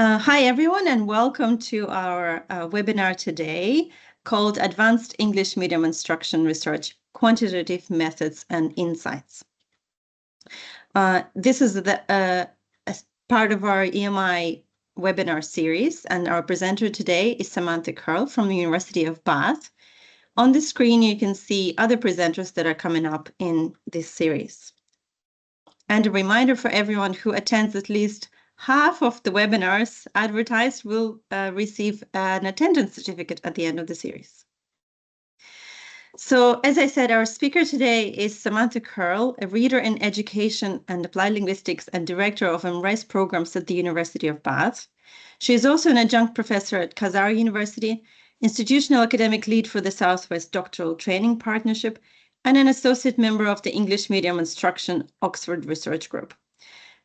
Hi, everyone, and welcome to our webinar today called Advanced English Medium Instruction Research, Quantitative Methods and Insights. This is a part of our EMI webinar series, and our presenter today is Samantha Curle from the University of Bath. On the screen, you can see other presenters that are coming up in this series. And a reminder for everyone who attends at least half of the webinars advertised will receive an attendance certificate at the end of the series. So, as I said, our speaker today is Samantha Curle, a reader in education and applied linguistics and director of MRISE programs at the University of Bath. She is also an adjunct professor at Khazar University, institutional academic lead for the Southwest Doctoral Training Partnership, and an associate member of the English Medium Instruction Oxford Research Group.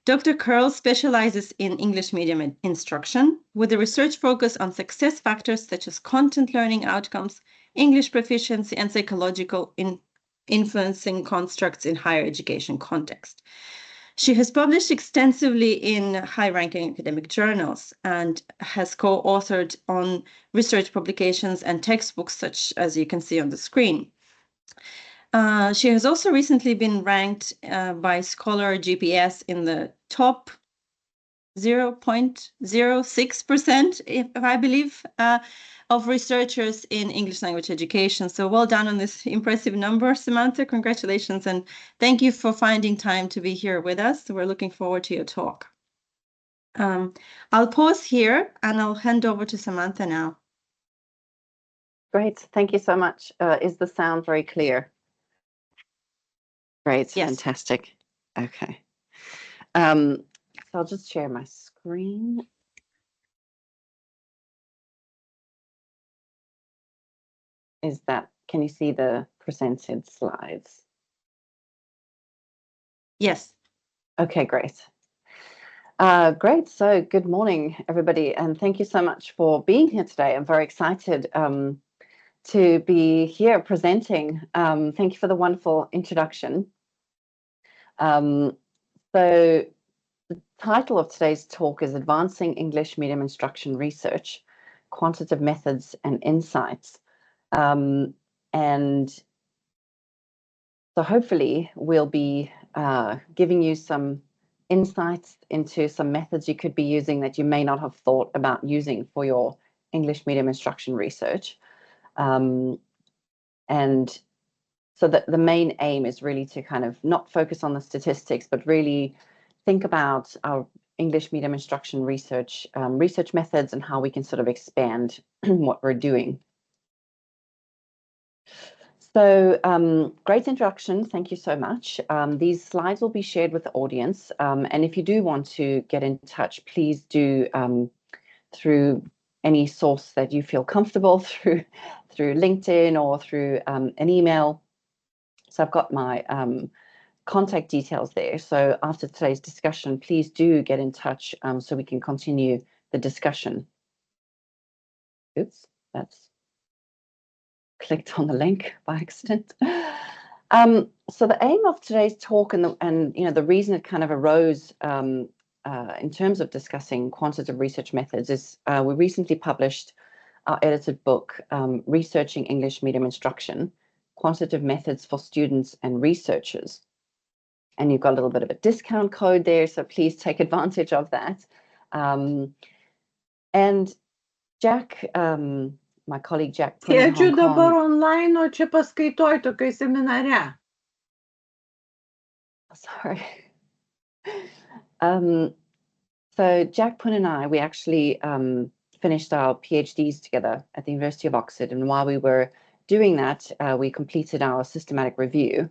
Dr. Curle specializes in English medium instruction with a research focus on success factors such as content learning outcomes, English proficiency, and psychological influencing constructs in higher education context. She has published extensively in high-ranking academic journals and has co-authored on research publications and textbooks such as you can see on the screen. She has also recently been ranked by Scholar GPS in the top 0.06%, if I believe, of researchers in English language education. So well done on this impressive number, Samantha. Congratulations, and thank you for finding time to be here with us. We're looking forward to your talk. I'll pause here and I'll hand over to Samantha now. Great, thank you so much. Is the sound very clear? Great, yes. Fantastic. Okay. So I'll just share my screen. Can you see the presented slides? Yes. Okay, great. Great, so good morning, everybody, and thank you so much for being here today. I'm very excited to be here presenting. Thank you for the wonderful introduction. So the title of today's talk is Advancing English Medium Instruction Research, Quantitative Methods and Insights. And so hopefully we'll be giving you some insights into some methods you could be using that you may not have thought about using for your English medium instruction research. And so the main aim is really to kind of not focus on the statistics, but really think about our English medium instruction research methods and how we can sort of expand what we're doing. So great introduction. Thank you so much. These slides will be shared with the audience. And if you do want to get in touch, please do through any source that you feel comfortable through LinkedIn or through an email. So I've got my contact details there. So after today's discussion, please do get in touch so we can continue the discussion. Oops, that's clicked on the link by accident. So the aim of today's talk and you know the reason it kind of arose in terms of discussing quantitative research methods is we recently published our edited book, Researching English Medium Instruction, Quantitative Methods for Students and Researchers. And you've got a little bit of a discount code there, so please take advantage of that. And Jack, my colleague Jack put in Hong Kong. Dabar online o čia paskaitoj tokioj seminare? Sorry. So Jack Pun and I, we actually finished our PhDs together at the University of Oxford. And while we were doing that, we completed our systematic review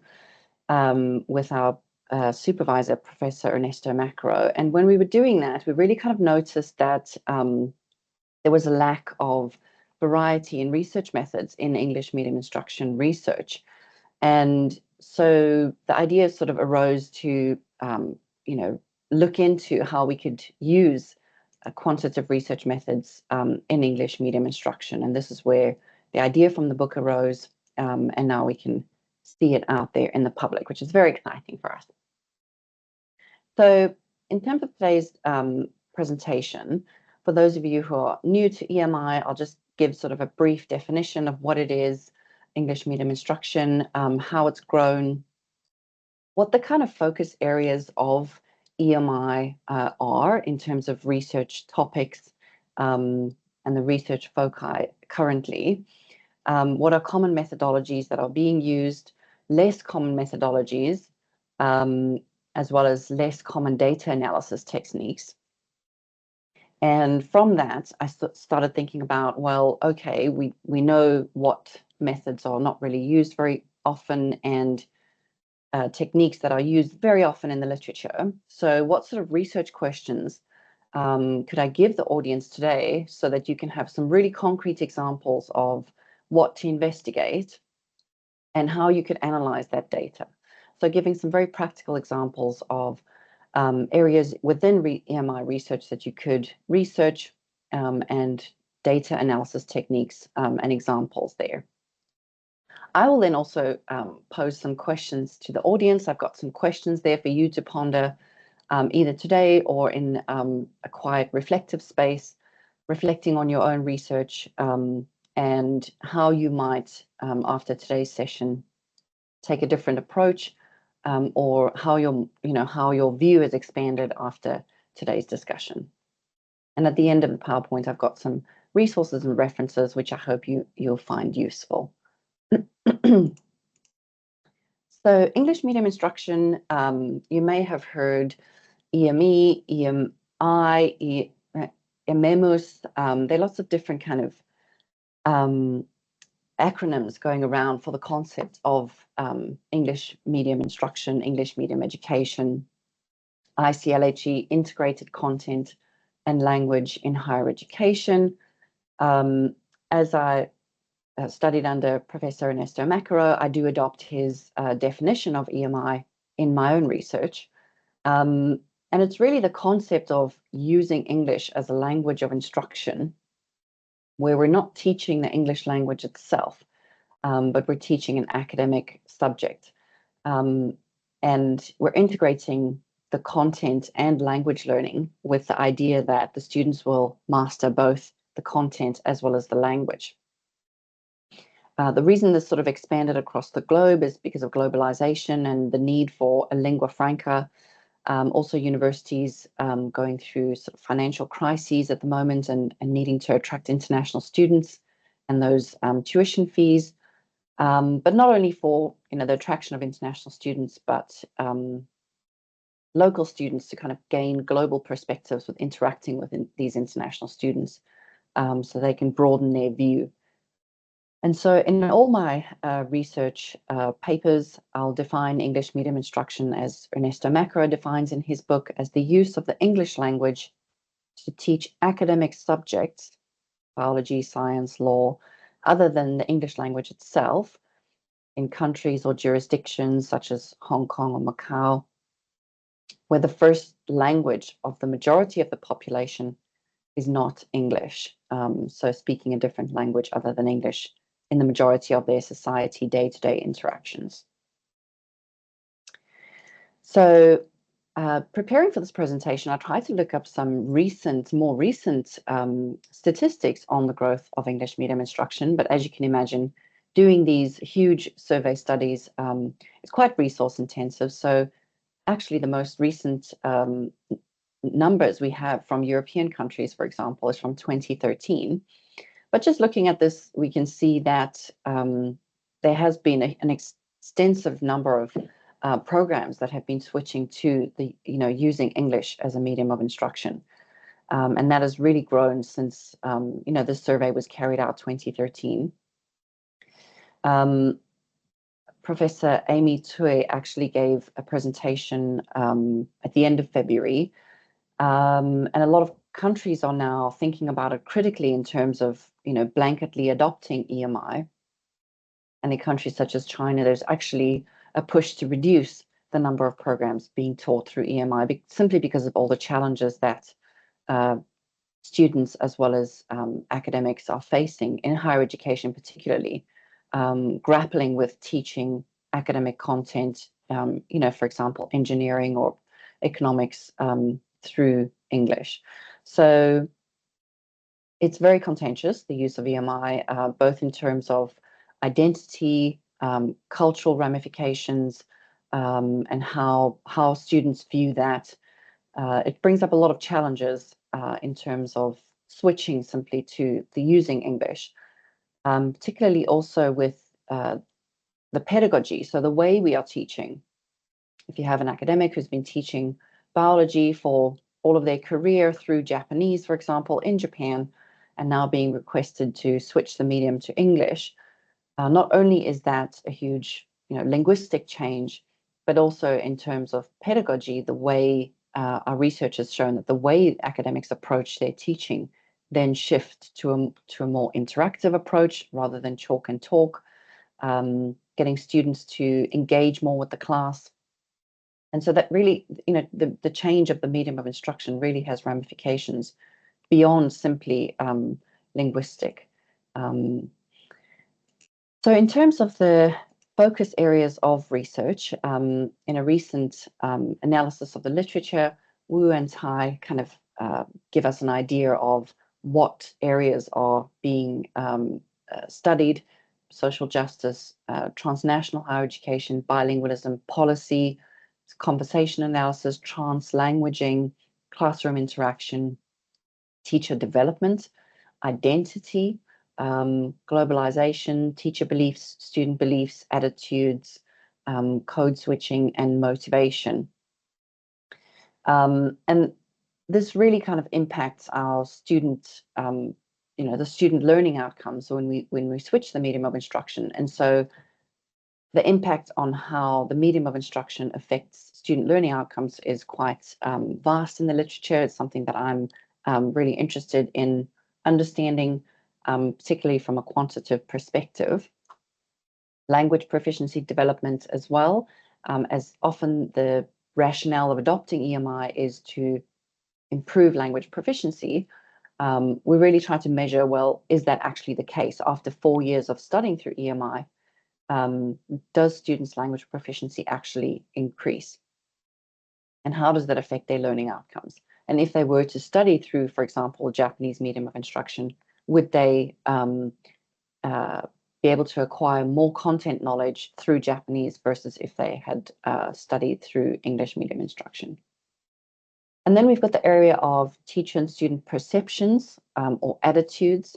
with our supervisor, Professor Ernesto Macro. And when we were doing that, we really kind of noticed that there was a lack of variety in research methods in English medium instruction research. And so the idea sort of arose to, you know, look into how we could use quantitative research methods in English medium instruction. And this is where the idea from the book arose, and now we can see it out there in the public, which is very exciting for us. So in terms of today's presentation, For those of you who are new to EMI, I'll just give sort of a brief definition of what it is, English medium instruction, how it's grown, what the kind of focus areas of EMI are in terms of research topics and the research foci currently, what are common methodologies that are being used, less common methodologies, as well as less common data analysis techniques. And from that, I started thinking about, well, okay, we know what methods are not really used very often and techniques that are used very often in the literature. So what sort of research questions could I give the audience today so that you can have some really concrete examples of what to investigate and how you could analyze that data? So giving some very practical examples of areas within EMI research that you could research and data analysis techniques and examples there. I will then also pose some questions to the audience. I've got some questions there for you to ponder either today or in a quiet reflective space, reflecting on your own research and how you might, after today's session, take a different approach or how your view is expanded after today's discussion. And at the end of the PowerPoint, I've got some resources and references which I hope you'll find useful. So English medium instruction, you may have heard EME, EMI, EMEMUS. There are lots of different kind of acronyms going around for the concept of English medium instruction, English medium education, ICLHE, integrated content and language in higher education. As I studied under Professor Ernesto Macaro, I do adopt his definition of EMI in my own research. And it's really the concept of using English as a language of instruction, where we're not teaching the English language itself, but we're teaching an academic subject. And we're integrating the content and language learning with the idea that the students will master both the content as well as the language. The reason this sort of expanded across the globe is because of globalization and the need for a lingua franca. Also universities going through sort of financial crises at the moment and needing to attract international students and those tuition fees, but not only for the attraction of international students, but local students to kind of gain global perspectives with interacting with these international students so they can broaden their view. And so in all my research papers, I'll define English medium instruction as Ernesto Macaro defines in his book as the use of the English language to teach academic subjects, biology, science, law, other than the English language itself in countries or jurisdictions such as Hong Kong or Macau, where the first language of the majority of the population is not English. So speaking a different language other than English in the majority of their society day-to-day interactions. So preparing for this presentation, I tried to look up some more recent statistics on the growth of English medium instruction, but as you can imagine, doing these huge survey studies is quite resource intensive. So actually the most recent numbers we have from European countries, for example, is from 2013. But just looking at this, we can see that there has been an extensive number of programs that have been switching to the, using English as a medium of instruction. And that has really grown since, this survey was carried out 2013. Professor Amy Tue actually gave a presentation at the end of February. And a lot of countries are now thinking about it critically in terms of, blanketly adopting EMI. And in countries such as China, there's actually a push to reduce the number of programs being taught through EMI, simply because of all the challenges that students as well as academics are facing in higher education, particularly grappling with teaching academic content, for example, engineering or economics through English. So It's very contentious, the use of EMI, both in terms of identity, cultural ramifications, and how students view that. It brings up a lot of challenges in terms of switching simply to the using English, particularly also with the pedagogy, so the way we are teaching. If you have an academic who's been teaching biology for all of their career through Japanese, for example, in Japan, and now being requested to switch the medium to English, not only is that a huge, linguistic change, but also in terms of pedagogy, the way our research has shown that the way academics approach their teaching then shift to a more interactive approach rather than chalk and talk, getting students to engage more with the class. And so that really, the change of the medium of instruction really has ramifications beyond simply linguistic. So in terms of the focus areas of research, in a recent analysis of the literature, Wu and Tai kind of give us an idea of what areas are being studied: social justice, transnational higher education, bilingualism, policy, conversation analysis, translanguaging, classroom interaction, teacher development, identity, globalization, teacher beliefs, student beliefs, attitudes, code switching, and motivation. And this really kind of impacts our student, the student learning outcomes when we switch the medium of instruction. And so the impact on how the medium of instruction affects student learning outcomes is quite vast in the literature. It's something that I'm really interested in understanding, particularly from a quantitative perspective. Language proficiency development as well, as often the rationale of adopting EMI is to improve language proficiency. We really try to measure, well, is that actually the case? After 4 years of studying through EMI, does students' language proficiency actually increase? And how does that affect their learning outcomes? And if they were to study through, for example, Japanese medium of instruction, would they be able to acquire more content knowledge through Japanese versus if they had studied through English medium instruction? And then we've got the area of teacher and student perceptions or attitudes,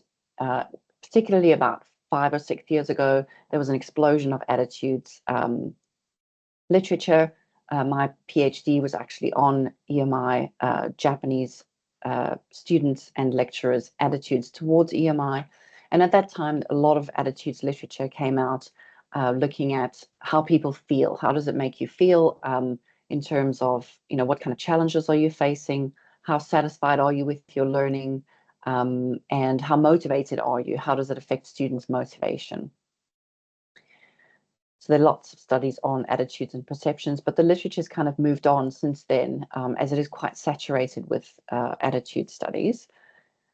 particularly about 5 or 6 years ago, there was an explosion of attitudes literature. My PhD was actually on EMI, Japanese students and lecturers' attitudes towards EMI. And at that time, a lot of attitudes literature came out looking at how people feel. How does it make you feel in terms of, what kind of challenges are you facing? How satisfied are you with your learning? And how motivated are you? How does it affect students' motivation? So there are lots of studies on attitudes and perceptions, but the literature's kind of moved on since then, as it is quite saturated with attitude studies.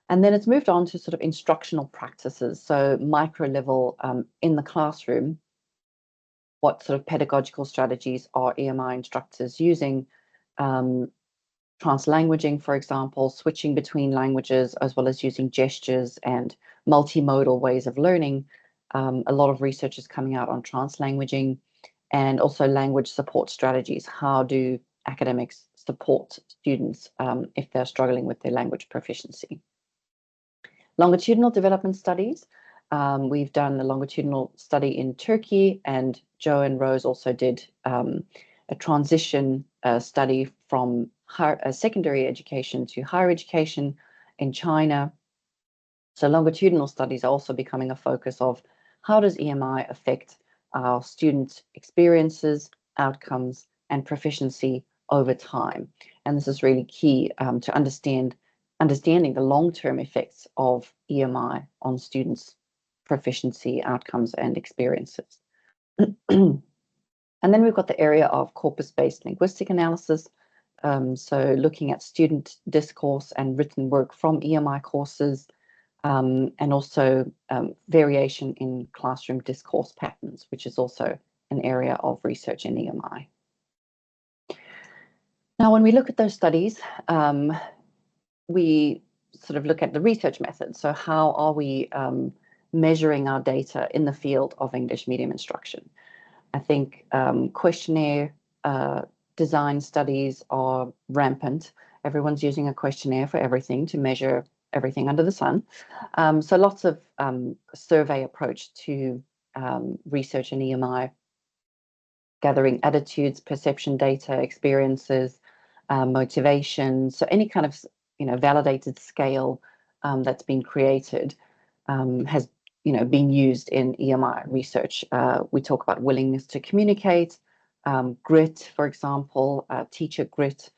And then it's moved on to sort of instructional practices, so micro level in the classroom. What sort of pedagogical strategies are EMI instructors using? Translanguaging, for example, switching between languages, as well as using gestures and multimodal ways of learning. A lot of research is coming out on translanguaging, and also language support strategies. How do academics support students if they're struggling with their language proficiency? Longitudinal development studies. We've done a longitudinal study in Turkey, and Joe and Rose also did a transition study from secondary education to higher education in China. So longitudinal studies are also becoming a focus of how does EMI affect our student experiences, outcomes, and proficiency over time. And this is really key to understanding the long-term effects of EMI on students' proficiency, outcomes, and experiences. And then we've got the area of corpus-based linguistic analysis. So looking at student discourse and written work from EMI courses, and also variation in classroom discourse patterns, which is also an area of research in EMI. Now, when we look at those studies, we sort of look at the research method. So how are we measuring our data in the field of English medium instruction? I think questionnaire design studies are rampant. Everyone's using a questionnaire for everything to measure everything under the sun. So lots of survey approach to research in EMI, gathering attitudes, perception data, experiences, motivation. So any kind of validated scale that's been created has been used in EMI research. We talk about willingness to communicate, grit, for example, teacher grit,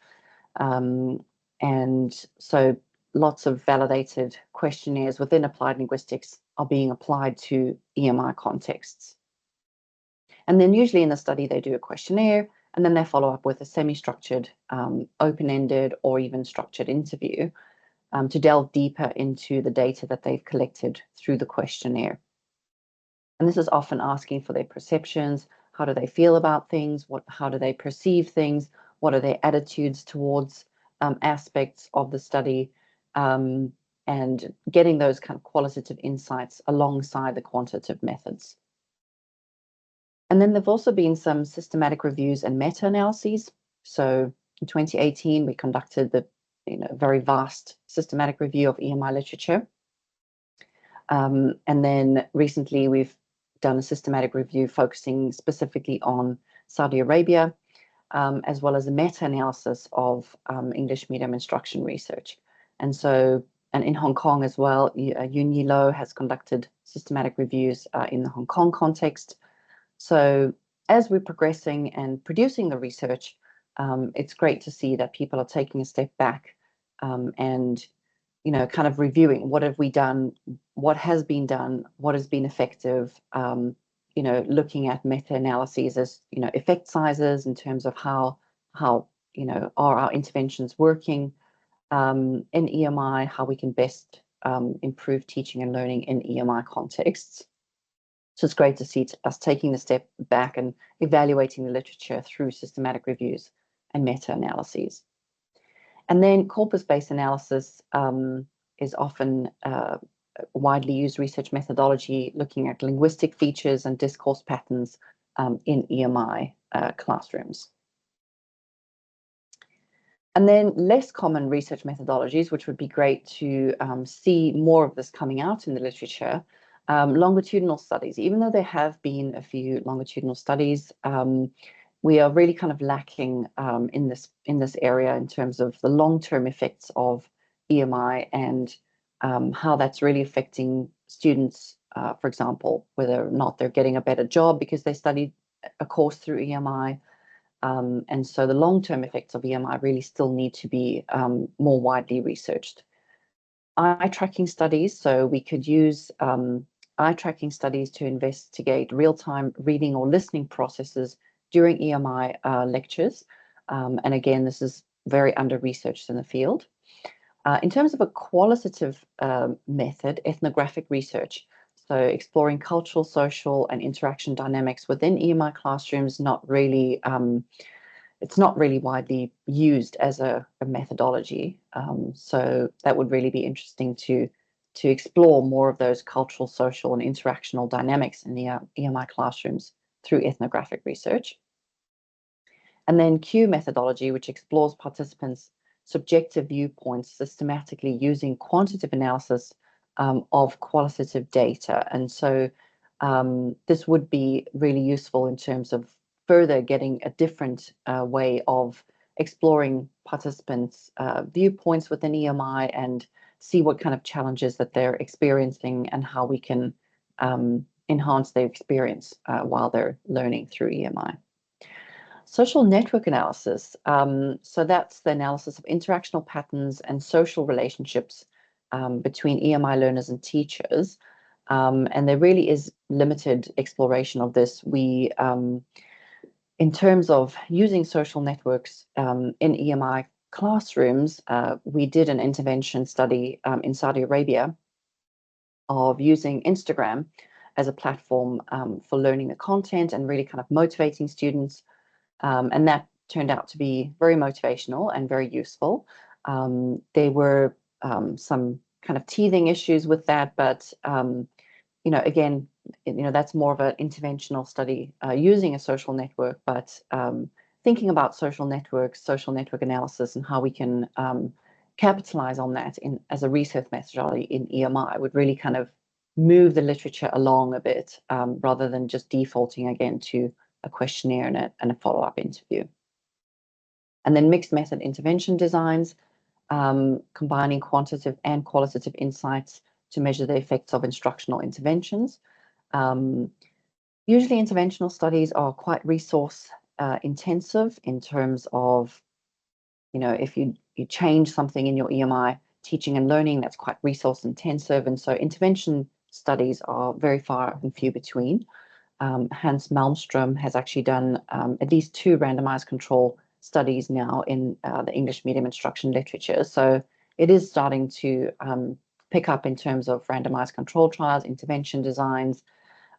and so lots of validated questionnaires within applied linguistics are being applied to EMI contexts. And then usually in the study, they do a questionnaire, and then they follow up with a semi-structured, open-ended, or even structured interview to delve deeper into the data that they've collected through the questionnaire. And this is often asking for their perceptions. How do they feel about things? How do they perceive things? What are their attitudes towards aspects of the study? And getting those kind of qualitative insights alongside the quantitative methods. And then there've also been some systematic reviews and meta-analyses. So in 2018, we conducted the very vast systematic review of EMI literature. And then recently, we've done a systematic review focusing specifically on Saudi Arabia, as well as a meta-analysis of English medium instruction research. And in Hong Kong as well, Yun Lo has conducted systematic reviews in the Hong Kong context. So as we're progressing and producing the research, it's great to see that people are taking a step back and kind of reviewing what have we done, what has been done, what has been effective, looking at meta-analyses as, effect sizes in terms of how are our interventions working in EMI, how we can best improve teaching and learning in EMI contexts. So it's great to see us taking the step back and evaluating the literature through systematic reviews and meta-analyses. And then corpus-based analysis is often widely used research methodology looking at linguistic features and discourse patterns in EMI classrooms. And then less common research methodologies, which would be great to see more of this coming out in the literature, longitudinal studies. Even though there have been a few longitudinal studies, we are really kind of lacking in this area in terms of the long-term effects of EMI and how that's really affecting students, for example, whether or not they're getting a better job because they studied a course through EMI. And so the long-term effects of EMI really still need to be more widely researched. Eye tracking studies, so we could use eye tracking studies to investigate real-time reading or listening processes during EMI lectures. And again, this is very under-researched in the field. In terms of a qualitative method, ethnographic research, so exploring cultural, social, and interaction dynamics within EMI classrooms, it's not really widely used as a methodology. So that would really be interesting to explore more of those cultural, social, and interactional dynamics in the EMI classrooms through ethnographic research. And then Q methodology, which explores participants' subjective viewpoints systematically using quantitative analysis of qualitative data. And so this would be really useful in terms of further getting a different way of exploring participants' viewpoints within EMI and see what kind of challenges that they're experiencing and how we can enhance their experience while they're learning through EMI. Social network analysis. So that's the analysis of interactional patterns and social relationships between EMI learners and teachers. And there really is limited exploration of this. We, in terms of using social networks in EMI classrooms, we did an intervention study in Saudi Arabia of using Instagram as a platform for learning the content and really kind of motivating students. And that turned out to be very motivational and very useful. There were some kind of teething issues with that, but again, that's more of an interventional study using a social network, but thinking about social network analysis, and how we can capitalize on that as a research methodology in EMI would really kind of move the literature along a bit, rather than just defaulting again to a questionnaire and a follow-up interview. And then mixed method intervention designs, combining quantitative and qualitative insights to measure the effects of instructional interventions. Usually interventional studies are quite resource intensive in terms of, if you change something in your EMI teaching and learning, that's quite resource intensive. And so intervention studies are very far and few between. Hans Malmström has actually done at least 2 randomized control studies now in the English medium instruction literature. So it is starting to pick up in terms of randomized control trials, intervention designs,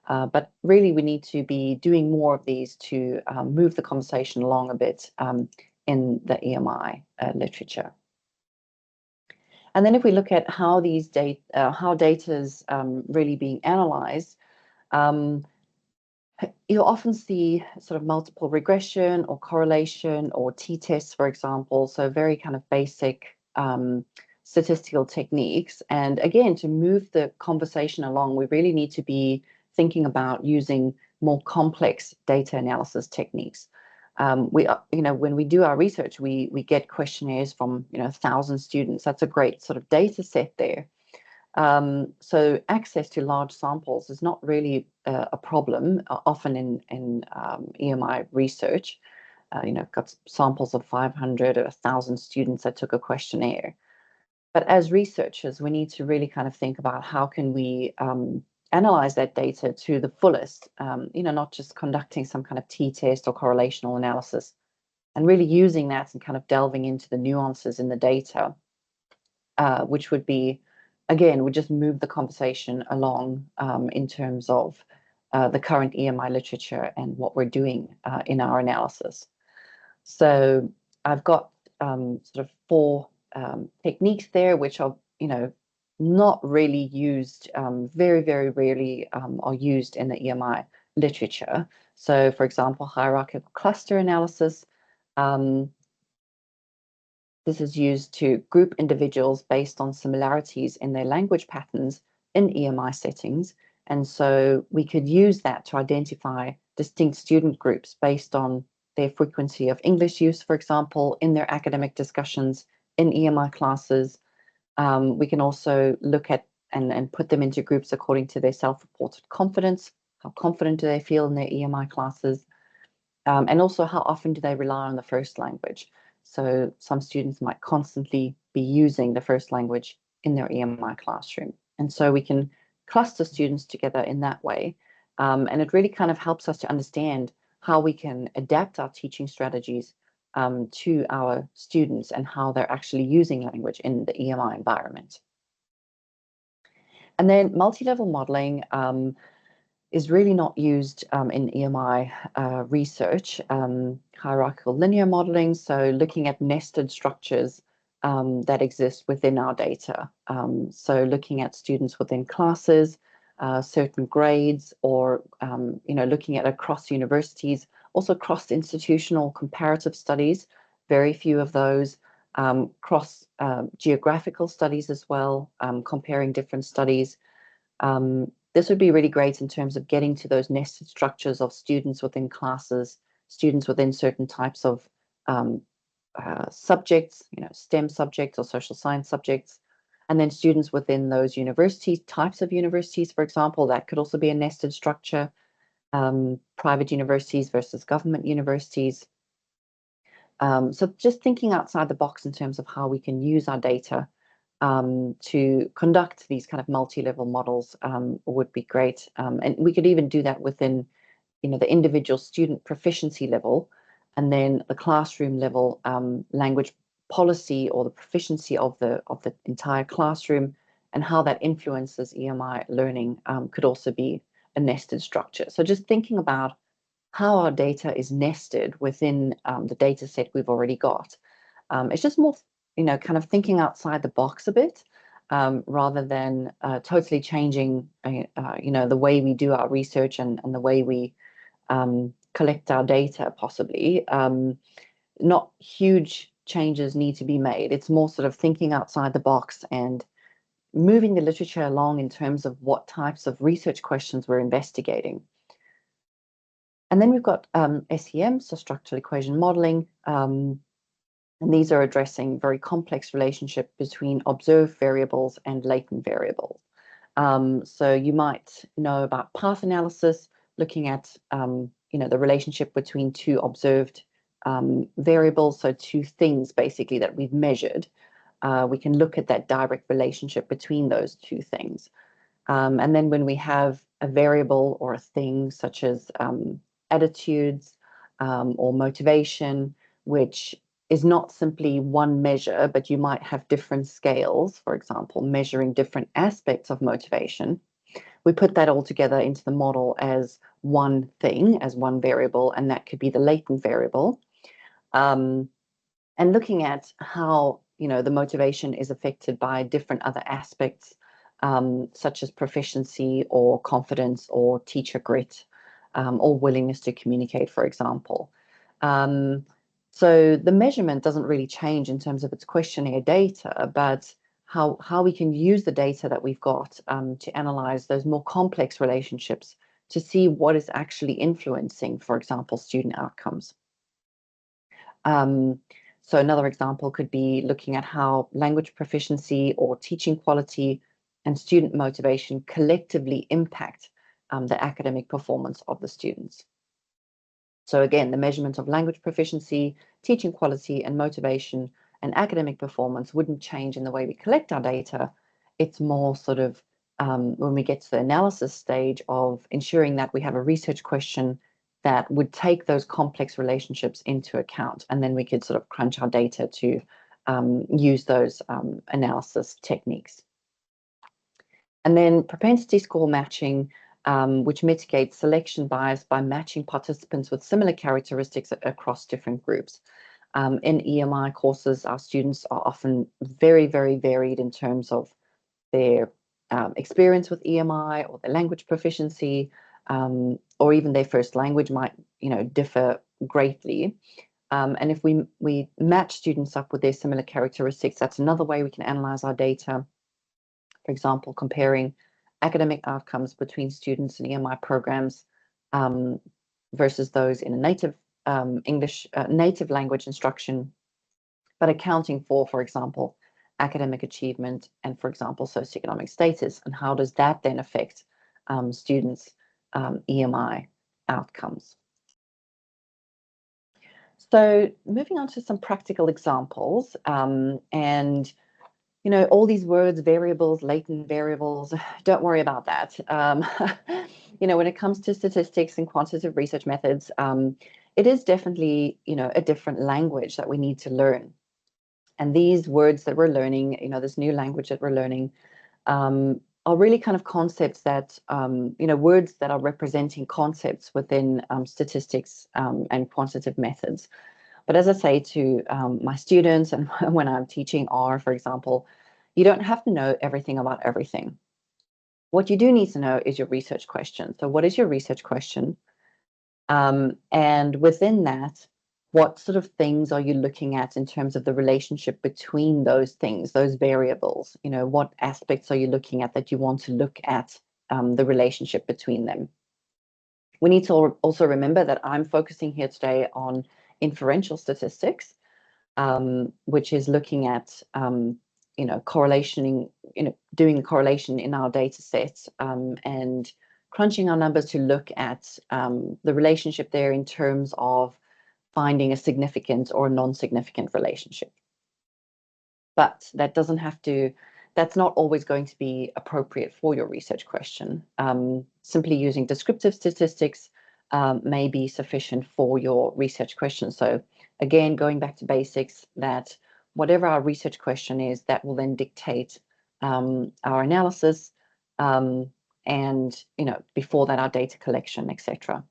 but really we need to be doing more of these to move the conversation along a bit in the EMI literature. And then if we look at how these how data is really being analyzed, you'll often see sort of multiple regression or correlation or t-tests, for example, so very kind of basic statistical techniques. And again, to move the conversation along, we really need to be thinking about using more complex data analysis techniques. When we do our research, we get questionnaires from 1,000 students. That's a great sort of data set there. So access to large samples is not really a problem. Often in EMI research, got samples of 500 or 1,000 students that took a questionnaire. But as researchers, we need to really kind of think about how can we analyze that data to the fullest, not just conducting some kind of t-test or correlational analysis, and really using that and kind of delving into the nuances in the data, which would be, again, would just move the conversation along in terms of the current EMI literature and what we're doing in our analysis. So I've got sort of 4 techniques there, which are, not really used, very, very rarely are used in the EMI literature. So, for example, hierarchical cluster analysis. This is used to group individuals based on similarities in their language patterns in EMI settings. And so we could use that to identify distinct student groups based on their frequency of English use, for example, in their academic discussions in EMI classes. We can also look at and put them into groups according to their self-reported confidence. How confident do they feel in their EMI classes? And also, how often do they rely on the first language? So some students might constantly be using the first language in their EMI classroom. And so we can cluster students together in that way. And it really kind of helps us to understand how we can adapt our teaching strategies to our students and how they're actually using language in the EMI environment. And then multi-level modeling is really not used in EMI research. Hierarchical linear modeling, so looking at nested structures that exist within our data. So looking at students within classes, certain grades, or looking at across universities, also cross-institutional comparative studies, very few of those, cross geographical studies as well, comparing different studies. This would be really great in terms of getting to those nested structures of students within classes, students within certain types of subjects, STEM subjects or social science subjects, and then students within those universities, types of universities, for example, that could also be a nested structure, private universities versus government universities. So just thinking outside the box in terms of how we can use our data to conduct these kind of multi-level models would be great. And we could even do that within, the individual student proficiency level, and then the classroom level language policy or the proficiency of the entire classroom, and how that influences EMI learning could also be a nested structure. So just thinking about how our data is nested within the data set we've already got. It's just more kind of thinking outside the box a bit, rather than totally changing, the way we do our research and the way we collect our data, possibly. Not huge changes need to be made. It's more sort of thinking outside the box and moving the literature along in terms of what types of research questions we're investigating. And then we've got SEM, so structural equation modeling. And these are addressing very complex relationship between observed variables and latent variables. So you might know about path analysis, looking at the relationship between two observed variables, so two things basically that we've measured. We can look at that direct relationship between those two things. And then when we have a variable or a thing such as attitudes or motivation, which is not simply one measure, but you might have different scales, for example, measuring different aspects of motivation. We put that all together into the model as one thing, as one variable, and that could be the latent variable. And looking at how the motivation is affected by different other aspects, such as proficiency or confidence or teacher grit, or willingness to communicate, for example. So the measurement doesn't really change in terms of its questionnaire data, but how we can use the data that we've got to analyze those more complex relationships to see what is actually influencing, for example, student outcomes. So another example could be looking at how language proficiency or teaching quality and student motivation collectively impact the academic performance of the students. So again, the measurement of language proficiency, teaching quality and motivation and academic performance wouldn't change in the way we collect our data. It's more sort of when we get to the analysis stage of ensuring that we have a research question that would take those complex relationships into account, and then we could sort of crunch our data to use those analysis techniques. And then propensity score matching, which mitigates selection bias by matching participants with similar characteristics across different groups. In EMI courses, our students are often very, very varied in terms of their experience with EMI or their language proficiency, or even their first language might, differ greatly. And if we match students up with their similar characteristics, that's another way we can analyze our data. For example, comparing academic outcomes between students in EMI programs versus those in a native native language instruction, but accounting for example, academic achievement and, for example, socioeconomic status, and how does that then affect students' EMI outcomes. So moving on to some practical examples, and all these words, variables, latent variables, don't worry about that. When it comes to statistics and quantitative research methods, it is definitely, a different language that we need to learn. And these words that we're learning, this new language that we're learning, are really kind of concepts that, words that are representing concepts within statistics and quantitative methods. But as I say to my students and when I'm teaching R, for example, you don't have to know everything about everything. What you do need to know is your research question. So what is your research question? And within that, what sort of things are you looking at in terms of the relationship between those things, those variables? What aspects are you looking at that you want to look at the relationship between them? We need to also remember that I'm focusing here today on inferential statistics, which is looking at, correlationing, doing a correlation in our data sets and crunching our numbers to look at the relationship there in terms of finding a significant or non-significant relationship. But that doesn't have to, that's not always going to be appropriate for your research question. Simply using descriptive statistics may be sufficient for your research question. So again, going back to basics, that whatever our research question is, that will then dictate our analysis and, before that, our data collection, etc.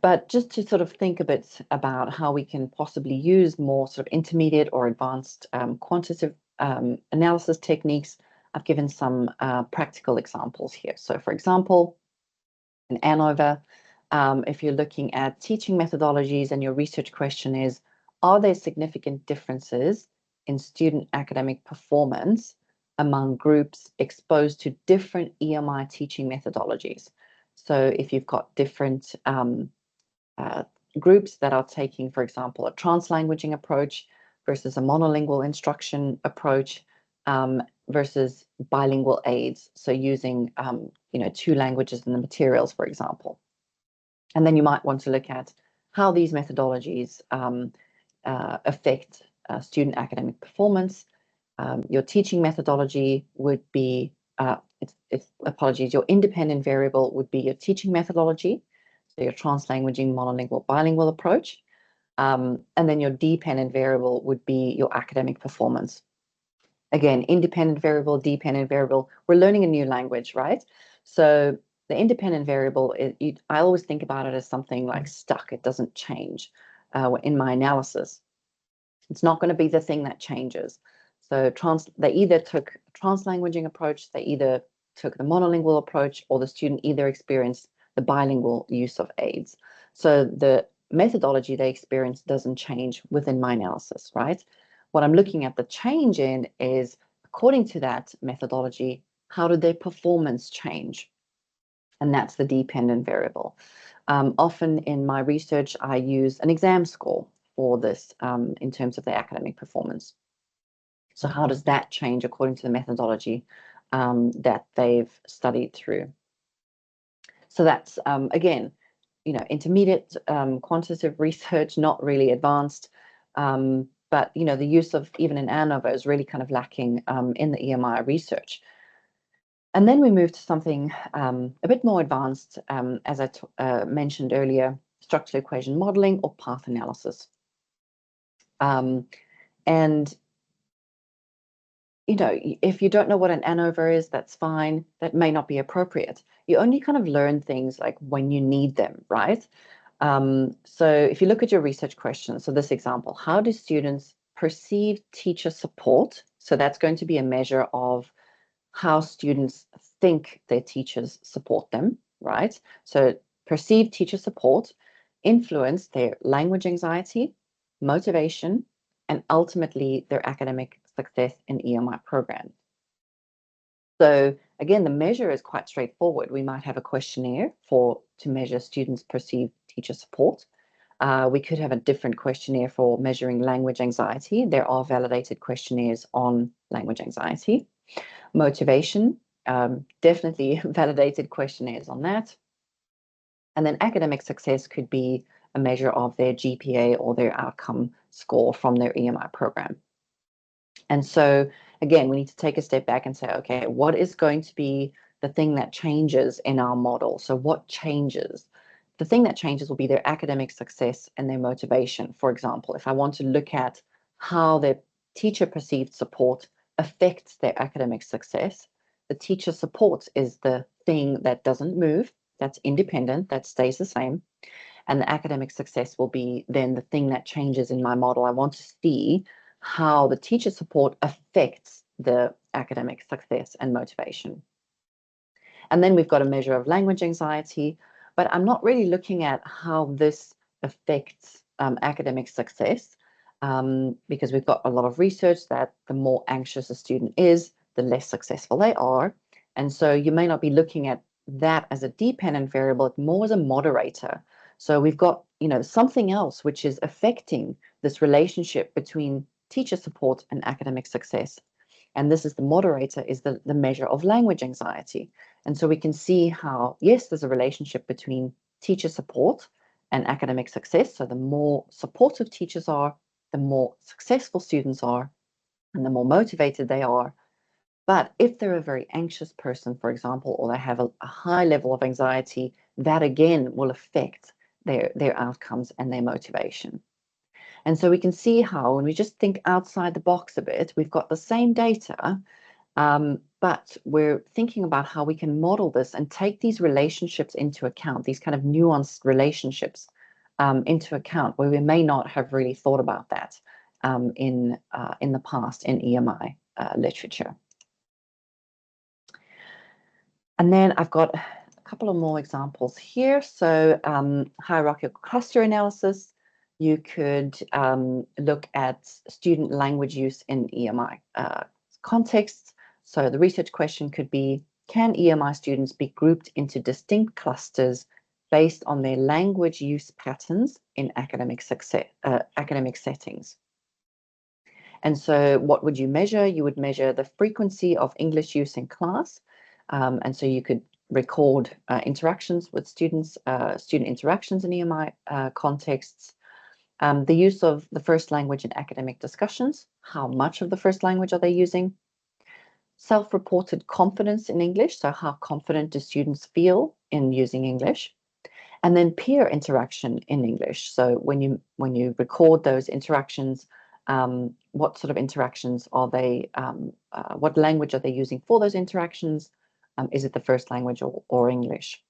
But just to sort of think a bit about how we can possibly use more sort of intermediate or advanced quantitative analysis techniques, I've given some practical examples here. So for example, in ANOVA, if you're looking at teaching methodologies and your research question is, are there significant differences in student academic performance among groups exposed to different EMI teaching methodologies? So if you've got different groups that are taking, for example, a translanguaging approach versus a monolingual instruction approach versus bilingual aids, so using two languages in the materials, for example. And then you might want to look at how these methodologies affect student academic performance. Your teaching methodology would be, your independent variable would be your teaching methodology, so your translanguaging, monolingual, bilingual approach. And then your dependent variable would be your academic performance. Again, independent variable, dependent variable, we're learning a new language, right? So the independent variable, I always think about it as something like stuck. It doesn't change in my analysis. It's not going to be the thing that changes. So they either took a translanguaging approach, they either took the monolingual approach, or the student either experienced the bilingual use of aids. So the methodology they experience doesn't change within my analysis, right? What I'm looking at the change in is, according to that methodology, how did their performance change? And that's the dependent variable. Often in my research, I use an exam score for this in terms of their academic performance. So how does that change according to the methodology that they've studied through? So that's, again, intermediate quantitative research, not really advanced. But, the use of, even in ANOVA, is really kind of lacking in the EMI research. And then we move to something a bit more advanced, as I mentioned earlier, structural equation modeling or path analysis. And if you don't know what an ANOVA is, that's fine. That may not be appropriate. You only kind of learn things like when you need them, right? So if you look at your research questions, so this example, how do students perceive teacher support? So that's going to be a measure of how students think their teachers support them, right? So perceived teacher support influence their language anxiety, motivation, and ultimately their academic success in EMI programs. So again, the measure is quite straightforward. We might have a questionnaire to measure students' perceived teacher support. We could have a different questionnaire for measuring language anxiety. There are validated questionnaires on language anxiety. Motivation, definitely validated questionnaires on that. And then academic success could be a measure of their GPA or their outcome score from their EMI program. And so, again, we need to take a step back and say, okay, what is going to be the thing that changes in our model? So what changes? The thing that changes will be their academic success and their motivation. For example, if I want to look at how their teacher perceived support affects their academic success, the teacher support is the thing that doesn't move, that's independent, that stays the same. And the academic success will be then the thing that changes in my model. I want to see how the teacher support affects the academic success and motivation. And then we've got a measure of language anxiety, but I'm not really looking at how this affects academic success because we've got a lot of research that the more anxious a student is, the less successful they are. And so you may not be looking at that as a dependent variable, more as a moderator. So we've got, something else which is affecting this relationship between teacher support and academic success. And this is the moderator, is the measure of language anxiety. And so we can see how, yes, there's a relationship between teacher support and academic success. So the more supportive teachers are, the more successful students are, and the more motivated they are. But if they're a very anxious person, for example, or they have a high level of anxiety, that again will affect their outcomes and their motivation. And so we can see how, when we just think outside the box a bit, we've got the same data, but we're thinking about how we can model this and take these relationships into account, these kind of nuanced relationships into account, where we may not have really thought about that in the past in EMI literature. And then I've got a couple of more examples here. So hierarchical cluster analysis, you could look at student language use in EMI contexts. So the research question could be, can EMI students be grouped into distinct clusters based on their language use patterns in academic settings? And so what would you measure? You would measure the frequency of English use in class. And so you could record interactions with students, student interactions in EMI contexts, the use of the first language in academic discussions, how much of the first language are they using, self-reported confidence in English, so how confident do students feel in using English, and then peer interaction in English. So when you record those interactions, what sort of interactions are they, what language are they using for those interactions? Is it the first language or English?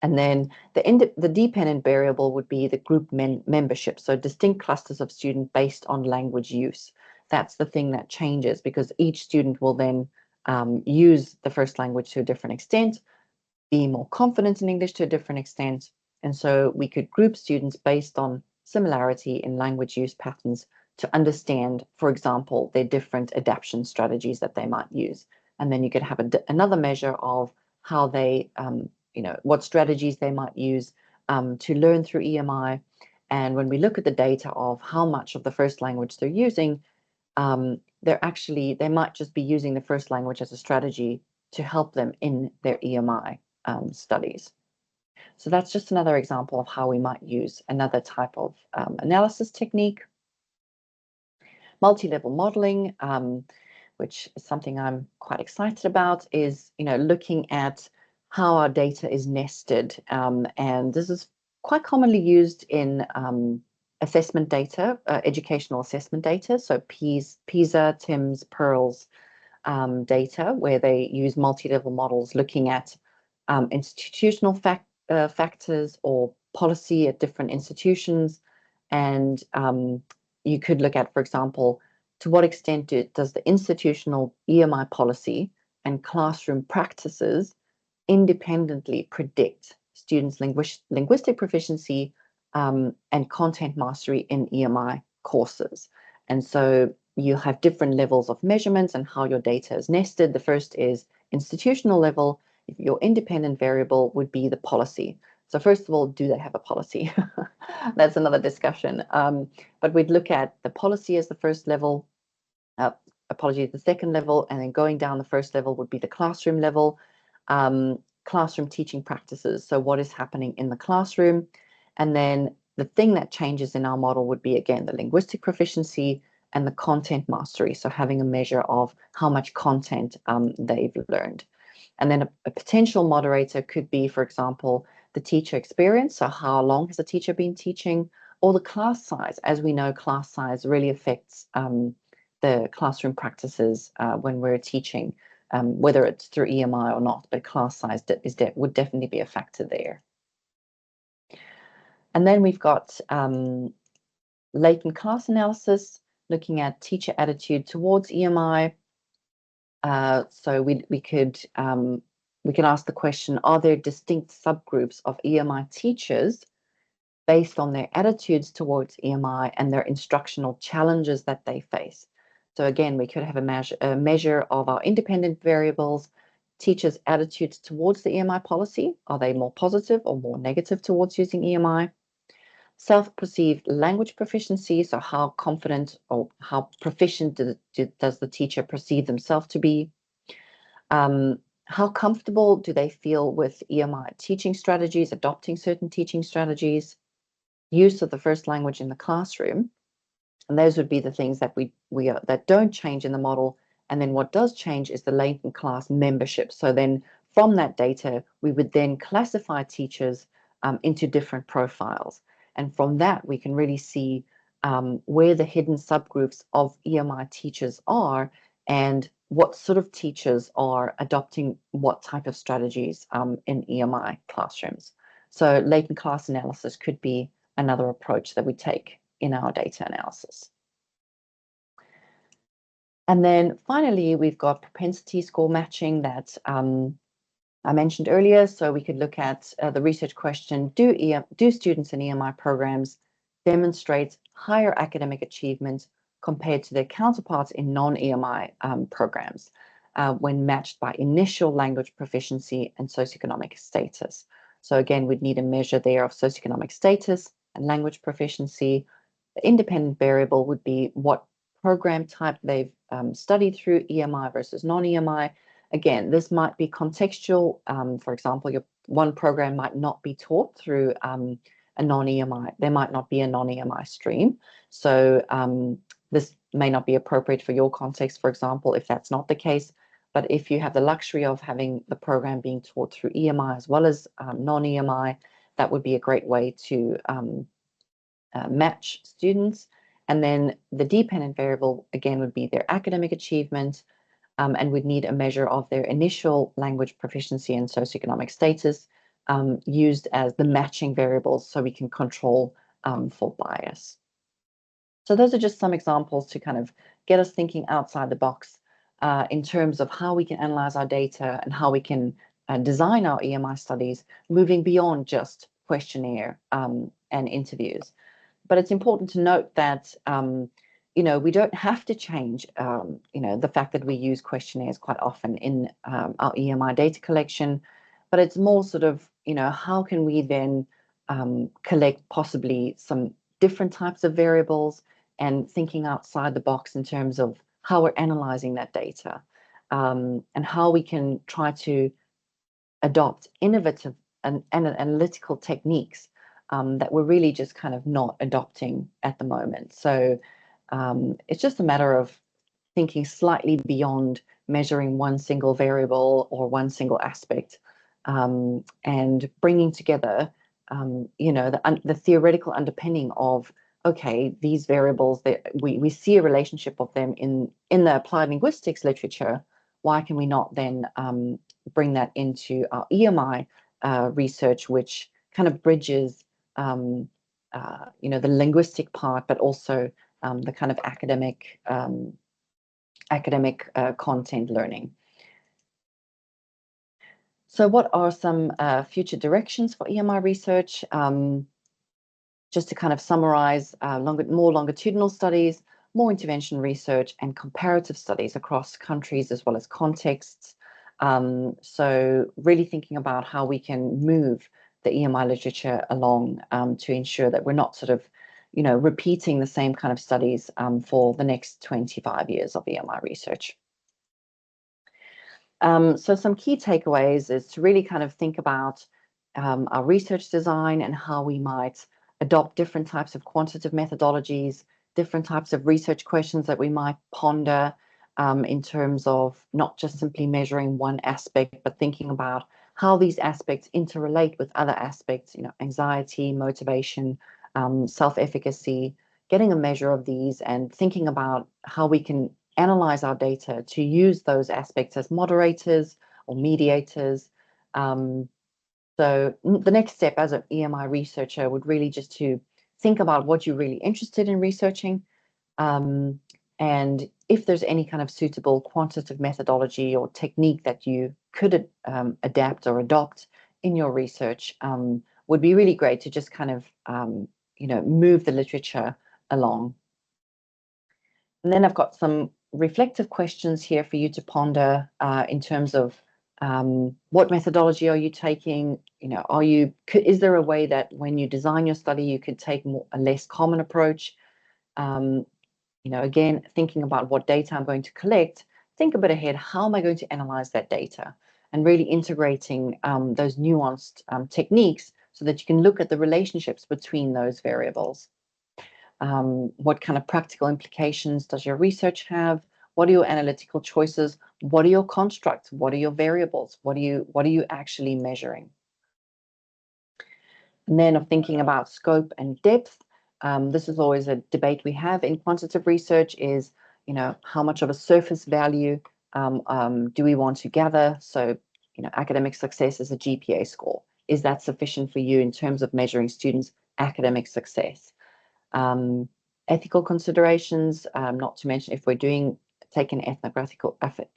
And then the dependent variable would be the group membership, so distinct clusters of students based on language use. That's the thing that changes, because each student will then use the first language to a different extent, be more confident in English to a different extent. And so we could group students based on similarity in language use patterns to understand, for example, their different adaptation strategies that they might use. And then you could have another measure of how they, what strategies they might use to learn through EMI. And when we look at the data of how much of the first language they're using, they might just be using the first language as a strategy to help them in their EMI studies. So that's just another example of how we might use another type of analysis technique. Multi-level modeling, which is something I'm quite excited about, is looking at how our data is nested, and this is quite commonly used in assessment data, educational assessment data, so PISA, TIMSS, PEARLS data, where they use multi-level models looking at institutional factors or policy at different institutions. And you could look at, for example, to what extent does the institutional EMI policy and classroom practices independently predict students' linguistic proficiency and content mastery in EMI courses. And so you have different levels of measurements and how your data is nested. The first is institutional level. Your independent variable would be the policy. So first of all, do they have a policy? That's another discussion. But we'd look at the policy as the first level, the second level, and then going down the first level would be the classroom level, classroom teaching practices. So what is happening in the classroom? And then the thing that changes in our model would be, again, the linguistic proficiency and the content mastery. So having a measure of how much content they've learned. And then a potential moderator could be, for example, the teacher experience. So how long has a teacher been teaching? Or the class size. As we know, class size really affects the classroom practices when we're teaching, whether it's through EMI or not, but class size would definitely be a factor there. And then we've got latent class analysis, looking at teacher attitude towards EMI. So we could ask the question, are there distinct subgroups of EMI teachers based on their attitudes towards EMI and their instructional challenges that they face? So again, we could have a measure of our independent variables, teachers' attitudes towards the EMI policy. Are they more positive or more negative towards using EMI? Self-perceived language proficiency, so how confident or how proficient does the teacher perceive themselves to be? How comfortable do they feel with EMI teaching strategies, adopting certain teaching strategies, use of the first language in the classroom? And those would be the things that that don't change in the model. And then what does change is the latent class membership. So then from that data, we would then classify teachers into different profiles. And from that, we can really see where the hidden subgroups of EMI teachers are and what sort of teachers are adopting what type of strategies in EMI classrooms. So latent class analysis could be another approach that we take in our data analysis. And then finally, we've got propensity score matching that I mentioned earlier. So we could look at the research question, do students in EMI programs demonstrate higher academic achievement compared to their counterparts in non-EMI programs when matched by initial language proficiency and socioeconomic status? So again, we'd need a measure there of socioeconomic status and language proficiency. The independent variable would be what program type they've studied through, EMI versus non-EMI. Again, this might be contextual. For example, your one program might not be taught through a non-EMI. There might not be a non-EMI stream. So this may not be appropriate for your context, for example, if that's not the case. But if you have the luxury of having the program being taught through EMI as well as non-EMI, that would be a great way to match students. And then the dependent variable, again, would be their academic achievement, and we'd need a measure of their initial language proficiency and socioeconomic status used as the matching variables so we can control for bias. So those are just some examples to kind of get us thinking outside the box in terms of how we can analyze our data and how we can design our EMI studies, moving beyond just questionnaire and interviews. But it's important to note that, we don't have to change, the fact that we use questionnaires quite often in our EMI data collection, but it's more sort of, how can we then collect possibly some different types of variables and thinking outside the box in terms of how we're analyzing that data and how we can try to adopt innovative and analytical techniques that we're really just kind of not adopting at the moment. So it's just a matter of thinking slightly beyond measuring one single variable or one single aspect and bringing together, the theoretical underpinning of, okay, these variables, that we see a relationship of them in the applied linguistics literature. Why can we not then bring that into our EMI research, which kind of bridges the linguistic part, but also the kind of academic content learning. So what are some future directions for EMI research? Just to kind of summarize, more longitudinal studies, more intervention research, and comparative studies across countries as well as contexts. So really thinking about how we can move the EMI literature along to ensure that we're not sort of, repeating the same kind of studies for the next 25 years of EMI research. So some key takeaways is to really kind of think about our research design and how we might adopt different types of quantitative methodologies, different types of research questions that we might ponder in terms of not just simply measuring one aspect, but thinking about how these aspects interrelate with other aspects, anxiety, motivation, self-efficacy, getting a measure of these and thinking about how we can analyze our data to use those aspects as moderators or mediators. So the next step as an EMI researcher would really just to think about what you're really interested in researching, and if there's any kind of suitable quantitative methodology or technique that you could adapt or adopt in your research, would be really great to just kind of, move the literature along. And then I've got some reflective questions here for you to ponder in terms of what methodology are you taking? Is there a way that when you design your study, you could take a less common approach? Again, thinking about what data I'm going to collect, think a bit ahead, how am I going to analyze that data? And really integrating those nuanced techniques so that you can look at the relationships between those variables. What kind of practical implications does your research have? What are your analytical choices? What are your constructs? What are your variables? What are you actually measuring? And then of thinking about scope and depth. This is always a debate we have in quantitative research is, how much of a surface value do we want to gather? So, academic success is a GPA score. Is that sufficient for you in terms of measuring students' academic success. Ethical considerations, not to mention if we're taking an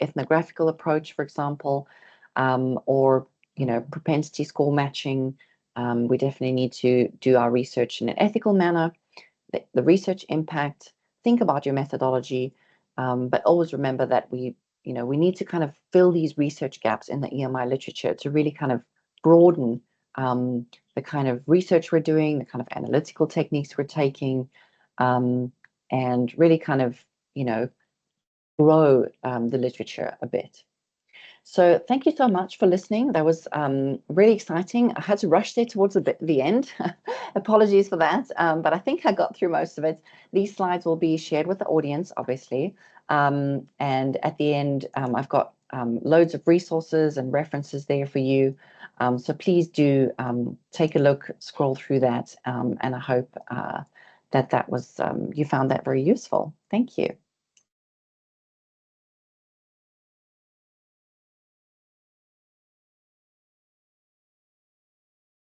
ethnographical approach, for example, or propensity score matching, we definitely need to do our research in an ethical manner. The research impact, think about your methodology, but always remember that we need to kind of fill these research gaps in the EMI literature to really kind of broaden the kind of research we're doing, the kind of analytical techniques we're taking, and really kind of, grow the literature a bit. So thank you so much for listening. That was really exciting. I had to rush there towards the end. Apologies for that, but I think I got through most of it. These slides will be shared with the audience, obviously. And at the end, I've got loads of resources and references there for you. So please do take a look, scroll through that, and I hope that was you found that very useful. Thank you.